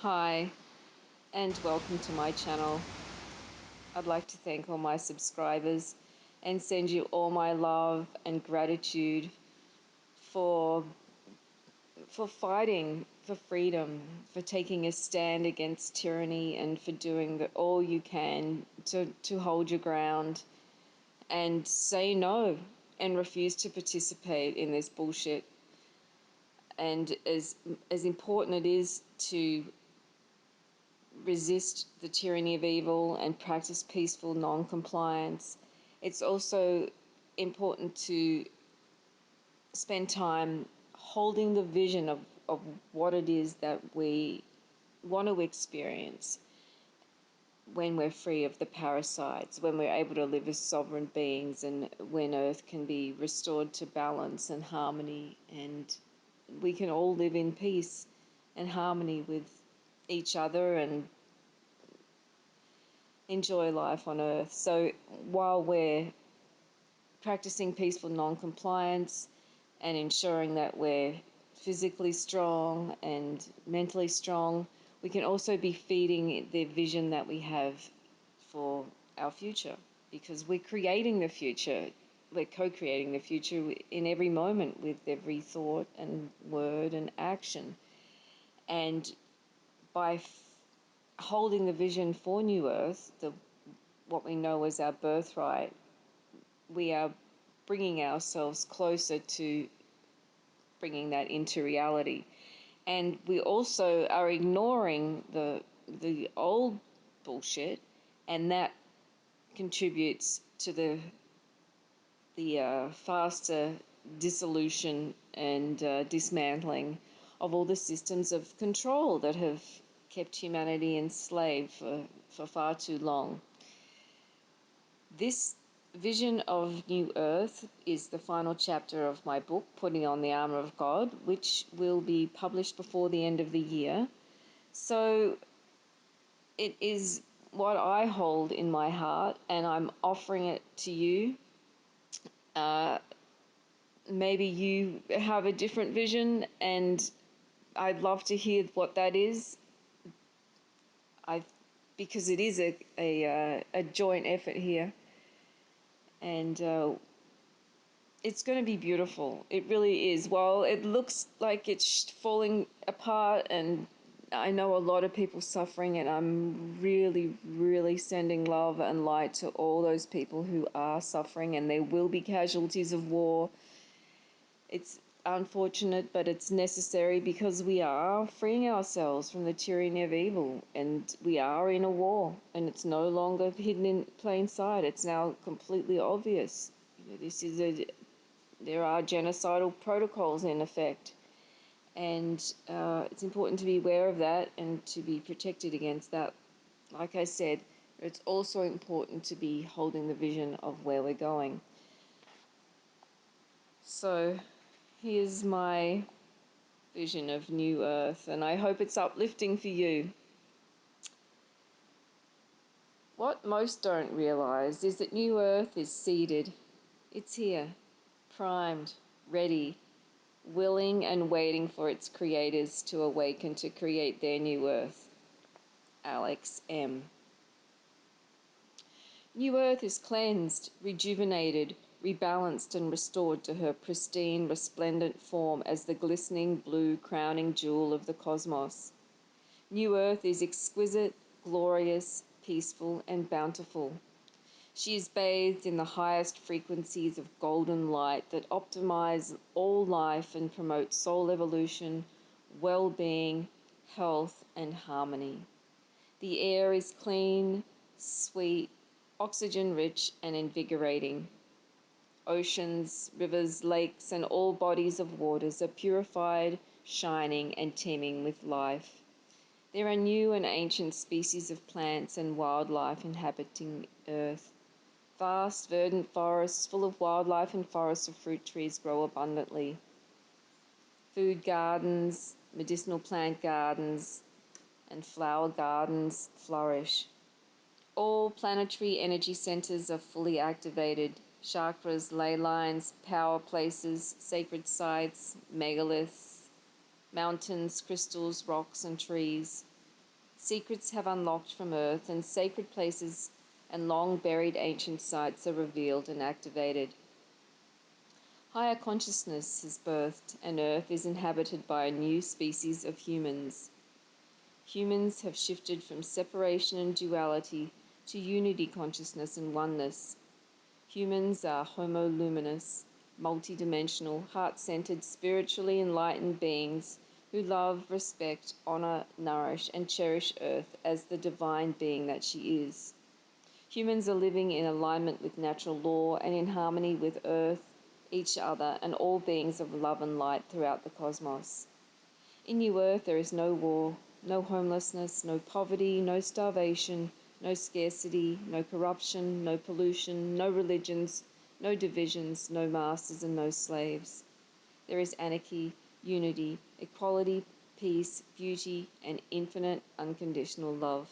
Hi, and welcome to my channel. I'd like to thank all my subscribers and send you all my love and gratitude for fighting for freedom, for taking a stand against tyranny, and for doing all you can to hold your ground and say no and refuse to participate in this bullshit. And as important it is to resist the tyranny of evil and practice peaceful non-compliance, it's also important to spend time holding the vision of what it is that we want to experience when we're free of the parasites, when we're able to live as sovereign beings, and when Earth can be restored to balance and harmony, and we can all live in peace and harmony with each other and enjoy life on Earth. So while we're practicing peaceful non-compliance and ensuring that we're physically strong and mentally strong, we can also be feeding the vision that we have for our future, because we're creating the future. We're co-creating the future in every moment with every thought and word and action. And by holding the vision for New Earth, what we know as our birthright, we are bringing ourselves closer to bringing that into reality. And we also are ignoring the old bullshit, and that contributes to the faster dissolution and dismantling of all the systems of control that have kept humanity enslaved for far too long. This vision of New Earth is the final chapter of my book, Putting on the Armour of God, which will be published before the end of the year. So it is what I hold in my heart, and I'm offering it to you. Maybe you have a different vision, and I'd love to hear what that is. Because it is a joint effort here, and it's going to be beautiful. It really is. While it looks like it's falling apart, and I know a lot of people suffering, and I'm really, really sending love and light to all those people who are suffering, and there will be casualties of war. It's unfortunate, but it's necessary, because we are freeing ourselves from the tyranny of evil, and we are in a war, and it's no longer hidden in plain sight. It's now completely obvious. There are genocidal protocols in effect, and it's important to be aware of that and to be protected against that. Like I said, it's also important to be holding the vision of where we're going. So here's my vision of New Earth, and I hope it's uplifting for you. What most don't realize is that New Earth is seeded. It's here, primed, ready, willing and waiting for its creators to awaken to create their new Earth. Alex M. New Earth is cleansed, rejuvenated, rebalanced and restored to her pristine, resplendent form as the glistening blue crowning jewel of the cosmos. New Earth is exquisite, glorious, peaceful and bountiful. She is bathed in the highest frequencies of golden light that optimize all life and promote soul evolution, well-being, health, and harmony. The air is clean, sweet, oxygen-rich, and invigorating. Oceans, rivers, lakes, and all bodies of waters are purified, shining, and teeming with life. There are new and ancient species of plants and wildlife inhabiting Earth. Vast, verdant forests full of wildlife and forests of fruit trees grow abundantly. Food gardens, medicinal plant gardens, and flower gardens flourish. All planetary energy centers are fully activated. Chakras, ley lines, power places, sacred sites, megaliths, mountains, crystals, rocks, and trees. Secrets have unlocked from Earth, and sacred places and long buried ancient sites are revealed and activated. Higher consciousness has birthed, and Earth is inhabited by a new species of humans. Humans have shifted from separation and duality to unity consciousness and oneness. Humans are homo luminous, multidimensional, heart-centered, spiritually enlightened beings who love, respect, honor, nourish, and cherish Earth as the divine being that she is. Humans are living in alignment with natural law and in harmony with Earth, each other, and all beings of love and light throughout the cosmos. In New Earth, there is no war, no homelessness, no poverty, no starvation, no scarcity, no corruption, no pollution, no religions, no divisions, no masters, and no slaves. There is anarchy, unity, equality, peace, beauty, and infinite unconditional love.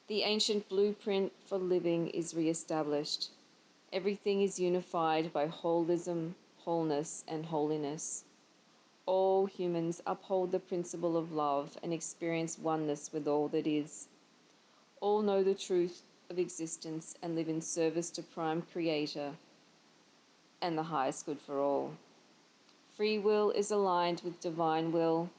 The ancient blueprint for living is re-established. Everything is unified by holism, wholeness, and holiness. All humans uphold the principle of love and experience oneness with all that is. All know the truth of existence and live in service to Prime Creator and the highest good for all. Free will is aligned with divine will.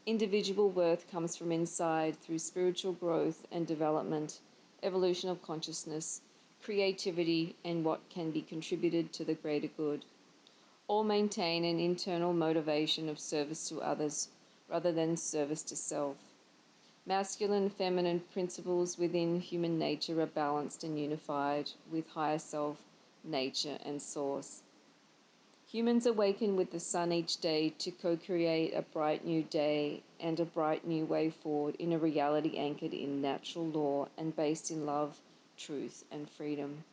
Individual worth comes from inside through spiritual growth and development, evolution of consciousness, creativity, and what can be contributed to the greater good. All maintain an internal motivation of service to others rather than service to self. Masculine and feminine principles within human nature are balanced and unified with higher self, nature, and source. Humans awaken with the sun each day to co-create a bright new day and a bright new way forward in a reality anchored in natural law and based in love, truth, and freedom.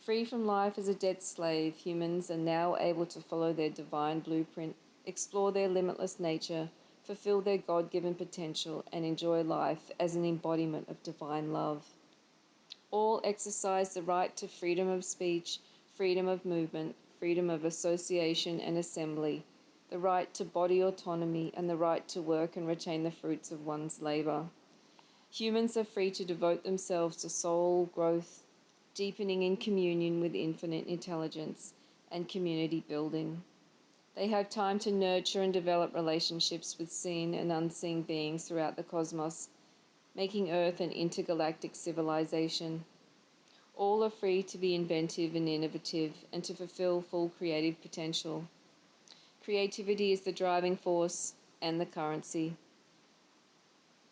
Free from life as a debt slave, humans are now able to follow their divine blueprint, explore their limitless nature, fulfill their God-given potential, and enjoy life as an embodiment of divine love. All exercise the right to freedom of speech, freedom of movement, freedom of association and assembly, the right to body autonomy, and the right to work and retain the fruits of one's labor. Humans are free to devote themselves to soul growth, deepening in communion with infinite intelligence, and community building. They have time to nurture and develop relationships with seen and unseen beings throughout the cosmos, making Earth an intergalactic civilization. All are free to be inventive and innovative and to fulfill full creative potential. Creativity is the driving force and the currency.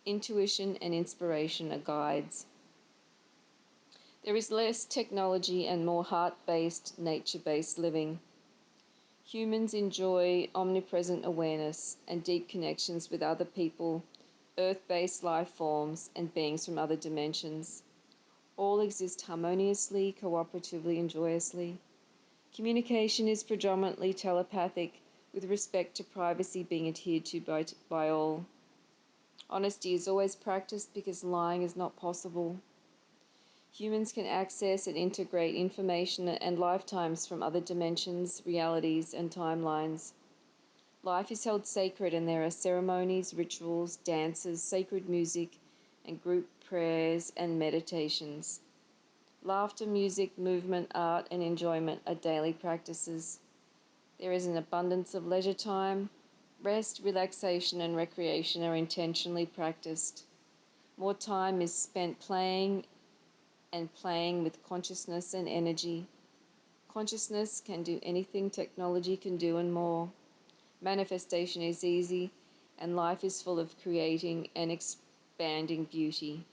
Intuition and inspiration are guides. There is less technology and more heart-based, nature-based living. Humans enjoy omnipresent awareness and deep connections with other people, earth-based life forms, and beings from other dimensions. All exist harmoniously, cooperatively, and joyously. Communication is predominantly telepathic, with respect to privacy being adhered to by all. Honesty is always practiced because lying is not possible. Humans can access and integrate information and lifetimes from other dimensions, realities, and timelines. Life is held sacred, and there are ceremonies, rituals, dances, sacred music, and group prayers and meditations. Laughter, music, movement, art, and enjoyment are daily practices. There is an abundance of leisure time. Rest, relaxation, and recreation are intentionally practiced. More time is spent playing and playing with consciousness and energy. Consciousness can do anything technology can do and more. Manifestation is easy, and life is full of creating and expanding beauty.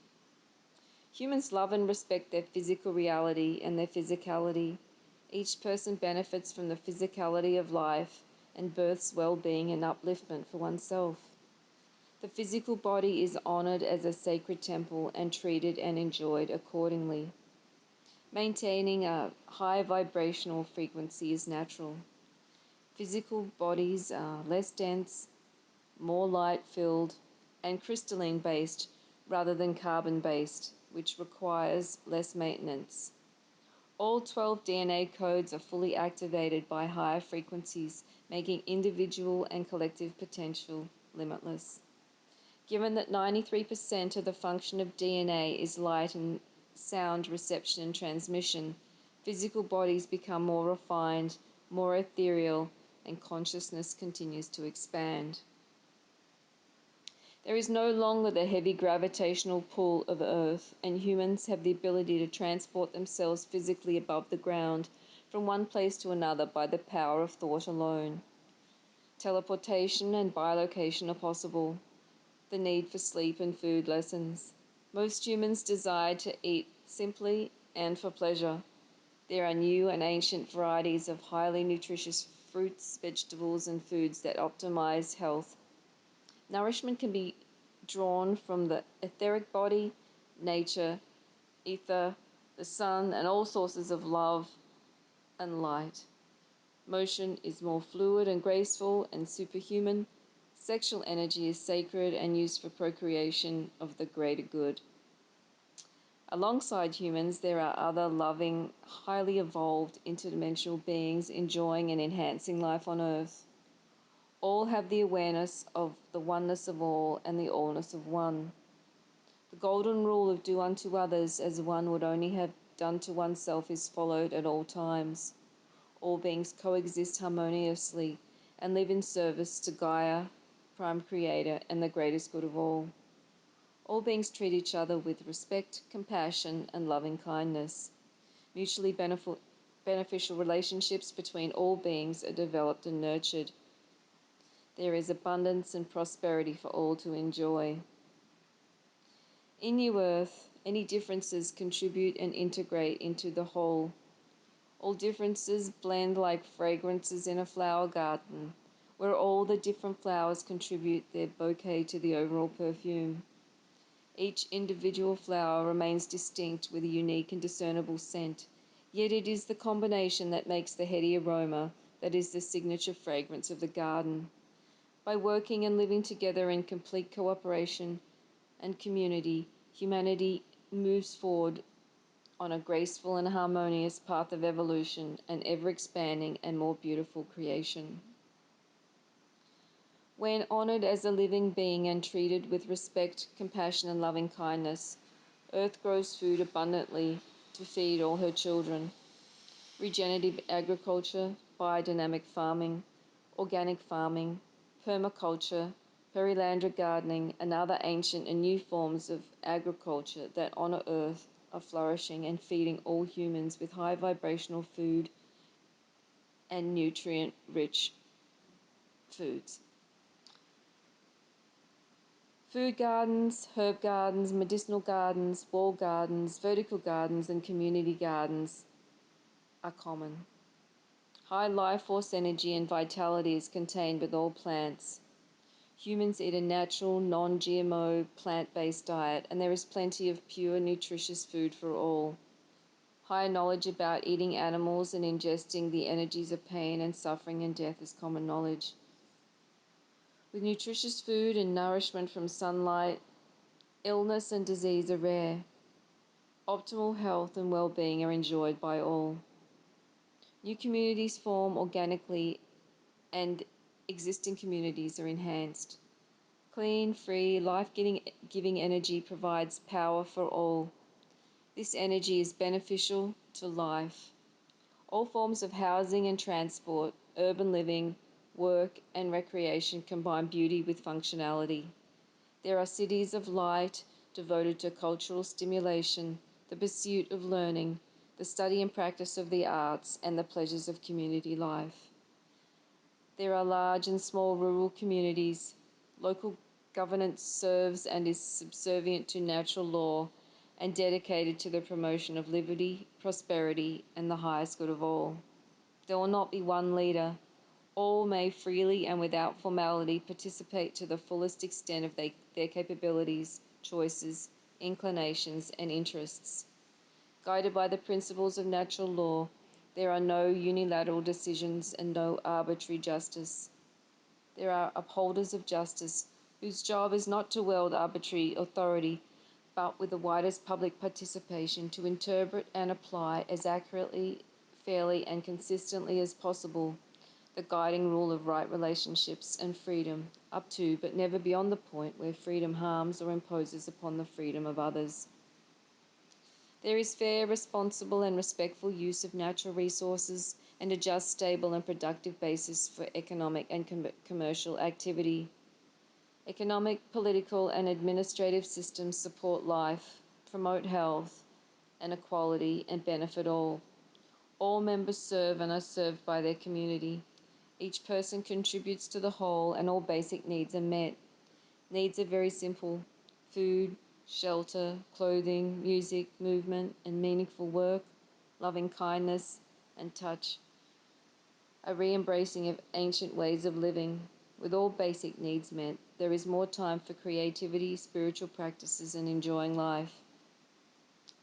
Humans love and respect their physical reality and their physicality. Each person benefits from the physicality of life and births well-being and upliftment for oneself. The physical body is honored as a sacred temple and treated and enjoyed accordingly. Maintaining a high vibrational frequency is natural. Physical bodies are less dense, more light-filled, and crystalline-based rather than carbon-based, which requires less maintenance. All 12 DNA codes are fully activated by higher frequencies, making individual and collective potential limitless. Given that 93% of the function of DNA is light and sound reception and transmission, physical bodies become more refined, more ethereal, and consciousness continues to expand. There is no longer the heavy gravitational pull of Earth, and humans have the ability to transport themselves physically above the ground from one place to another by the power of thought alone. Teleportation and bilocation are possible. The need for sleep and food lessens. Most humans desire to eat simply and for pleasure. There are new and ancient varieties of highly nutritious fruits, vegetables, and foods that optimize health. Nourishment can be drawn from the etheric body, nature, ether, the sun, and all sources of love and light. Motion is more fluid and graceful and superhuman. Sexual energy is sacred and used for procreation of the greater good. Alongside humans, there are other loving, highly evolved, interdimensional beings enjoying and enhancing life on Earth. All have the awareness of the oneness of all and the allness of one. The golden rule of do unto others as one would only have done to oneself is followed at all times. All beings coexist harmoniously and live in service to Gaia, Prime Creator, and the greatest good of all. All beings treat each other with respect, compassion, and loving kindness. Mutually beneficial relationships between all beings are developed and nurtured. There is abundance and prosperity for all to enjoy. In New Earth, any differences contribute and integrate into the whole. All differences blend like fragrances in a flower garden, where all the different flowers contribute their bouquet to the overall perfume. Each individual flower remains distinct with a unique and discernible scent, yet it is the combination that makes the heady aroma that is the signature fragrance of the garden. By working and living together in complete cooperation and community, humanity moves forward on a graceful and harmonious path of evolution and ever expanding and more beautiful creation. When honored as a living being and treated with respect, compassion, and loving kindness, Earth grows food abundantly to feed all her children. Regenerative agriculture, biodynamic farming, organic farming, permaculture, perilandra gardening, and other ancient and new forms of agriculture that honor Earth are flourishing and feeding all humans with high vibrational food and nutrient rich foods. Food gardens, herb gardens, medicinal gardens, wall gardens, vertical gardens, and community gardens are common. High life force energy and vitality is contained with all plants. Humans eat a natural, non-GMO, plant-based diet, and there is plenty of pure, nutritious food for all. Higher knowledge about eating animals and ingesting the energies of pain and suffering and death is common knowledge. With nutritious food and nourishment from sunlight, illness and disease are rare. Optimal health and well-being are enjoyed by all. New communities form organically and existing communities are enhanced. Clean, free, life-giving energy provides power for all. This energy is beneficial to life. All forms of housing and transport, urban living, work, and recreation combine beauty with functionality. There are cities of light devoted to cultural stimulation, the pursuit of learning, the study and practice of the arts, and the pleasures of community life. There are large and small rural communities. Local governance serves and is subservient to natural law and dedicated to the promotion of liberty, prosperity, and the highest good of all. There will not be one leader. All may freely and without formality participate to the fullest extent of their capabilities, choices, inclinations, and interests. Guided by the principles of natural law, there are no unilateral decisions and no arbitrary justice. There are upholders of justice whose job is not to wield arbitrary authority, but with the widest public participation to interpret and apply as accurately, fairly, and consistently as possible the guiding rule of right relationships and freedom, up to but never beyond the point where freedom harms or imposes upon the freedom of others. There is fair, responsible, and respectful use of natural resources and a just, stable, and productive basis for economic and commercial activity. Economic, political, and administrative systems support life, promote health and equality, and benefit all. All members serve and are served by their community. Each person contributes to the whole, and all basic needs are met. Needs are very simple: food, shelter, clothing, music, movement, and meaningful work, loving kindness, and touch. A re embracing of ancient ways of living. With all basic needs met, there is more time for creativity, spiritual practices, and enjoying life.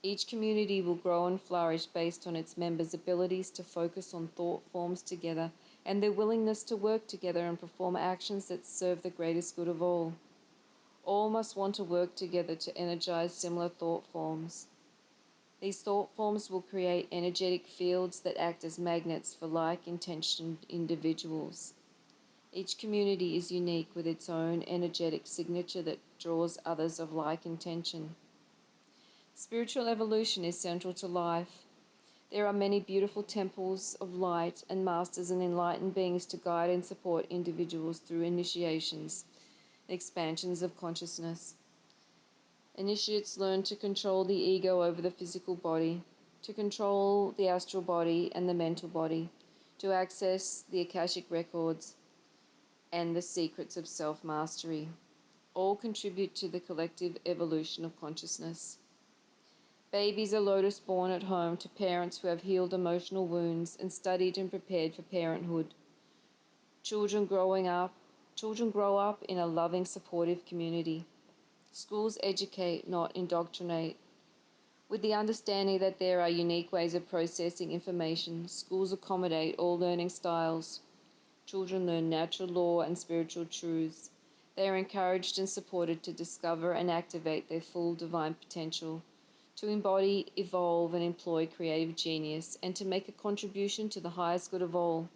Each community will grow and flourish based on its members' abilities to focus on thought forms together and their willingness to work together and perform actions that serve the greatest good of all. All must want to work together to energize similar thought forms. These thought forms will create energetic fields that act as magnets for like intentioned individuals. Each community is unique with its own energetic signature that draws others of like intention. Spiritual evolution is central to life. There are many beautiful temples of light and masters and enlightened beings to guide and support individuals through initiations, expansions of consciousness. Initiates learn to control the ego over the physical body, to control the astral body and the mental body, to access the Akashic records and the secrets of self mastery. All contribute to the collective evolution of consciousness. Babies are lotus born at home to parents who have healed emotional wounds and studied and prepared for parenthood. Children growing up, Children grow up in a loving, supportive community. Schools educate, not indoctrinate. With the understanding that there are unique ways of processing information, schools accommodate all learning styles. Children learn natural law and spiritual truths. They are encouraged and supported to discover and activate their full divine potential, to embody, evolve, and employ creative genius, and to make a contribution to the highest good of all.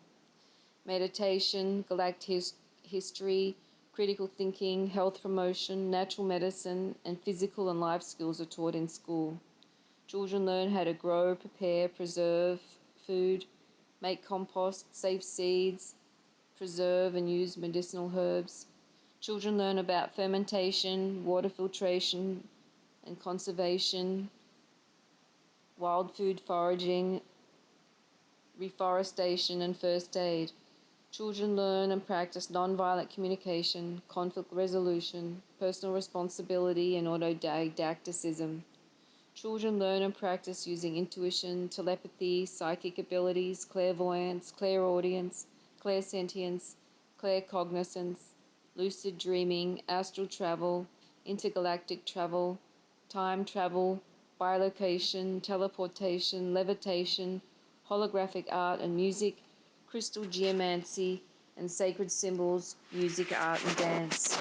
Meditation, galactic history, critical thinking, health promotion, natural medicine, and physical and life skills are taught in school. Children learn how to grow, prepare, preserve food, make compost, save seeds, preserve and use medicinal herbs. Children learn about fermentation, water filtration and conservation, wild food foraging, reforestation, and first aid. Children learn and practice nonviolent communication, conflict resolution, personal responsibility, and autodidacticism. Children learn and practice using intuition, telepathy, psychic abilities, clairvoyance, clairaudience, clairsentience, claircognizance, lucid dreaming, astral travel, intergalactic travel, time travel, bilocation, teleportation, levitation, holographic art and music, crystal geomancy, and sacred symbols, music, art, and dance.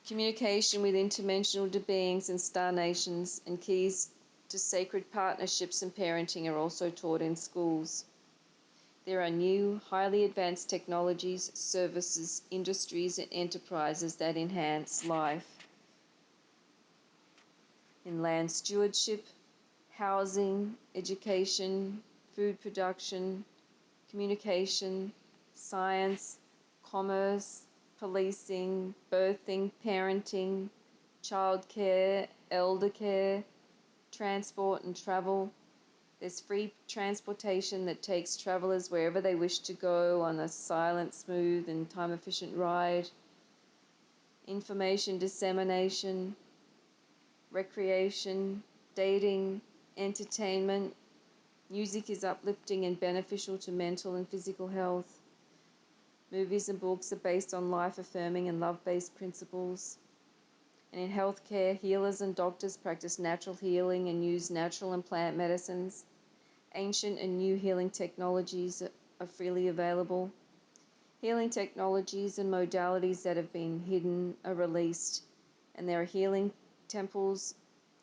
Communication with interdimensional beings and star nations, and keys to sacred partnerships and parenting are also taught in schools. There are new, highly advanced technologies, services, industries, and enterprises that enhance life in land stewardship, housing, education, food production, communication, science, commerce, policing, birthing, parenting, childcare, elder care, transport and travel. There's free transportation that takes travelers wherever they wish to go on a silent, smooth, and time efficient ride. Information dissemination, recreation, dating, entertainment. Music is uplifting and beneficial to mental and physical health. Movies and books are based on life affirming and love based principles. And in healthcare, healers and doctors practice natural healing and use natural and plant medicines. Ancient and new healing technologies are freely available. Healing technologies and modalities that have been hidden are released, and there are healing temples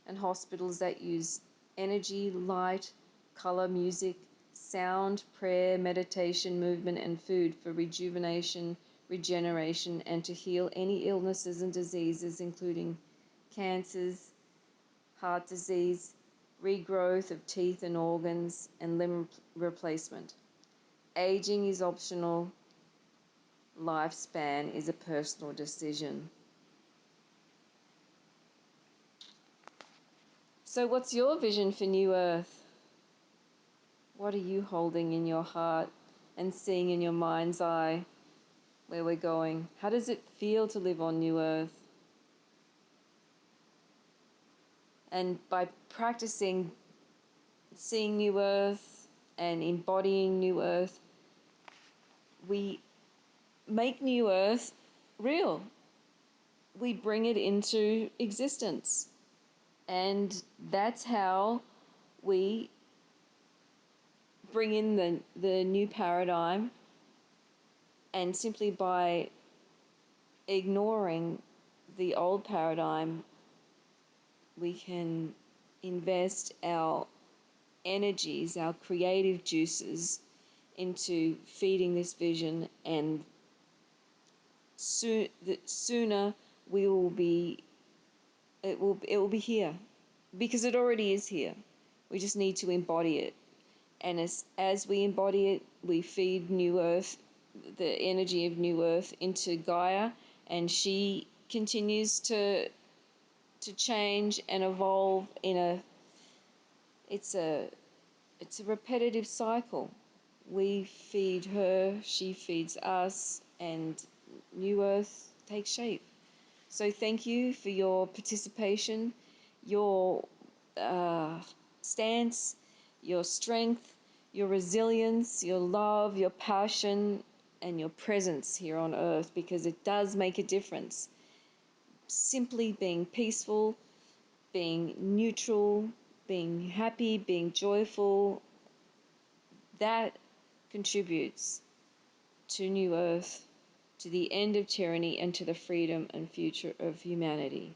and hospitals that use energy, light, color, music, sound, prayer, meditation, movement, and food for rejuvenation, regeneration, and to heal any illnesses and diseases, including cancers, heart disease, regrowth of teeth and organs, and limb replacement. Aging is optional, lifespan is a personal decision. So, what's your vision for New Earth? What are you holding in your heart and seeing in your mind's eye where we're going? How does it feel to live on New Earth? And by practicing seeing New Earth and embodying New Earth, we make New Earth real. We bring it into existence. And that's how we bring in the new paradigm. And simply by ignoring the old paradigm, we can invest our energies, our creative juices, into feeding this vision, and sooner we will be it will be here, because it already is here. We just need to embody it, and as we embody it, we feed New Earth, the energy of New Earth, into Gaia, and she continues to change and evolve in a it's a it's a repetitive cycle. We feed her, she feeds us, and New Earth takes shape. So thank you for your participation, your stance, your strength, your resilience, your love, your passion, and your presence here on Earth, because it does make a difference. Simply being peaceful, being neutral, being happy, being joyful, that contributes to New Earth, to the end of tyranny, and to the freedom and future of humanity.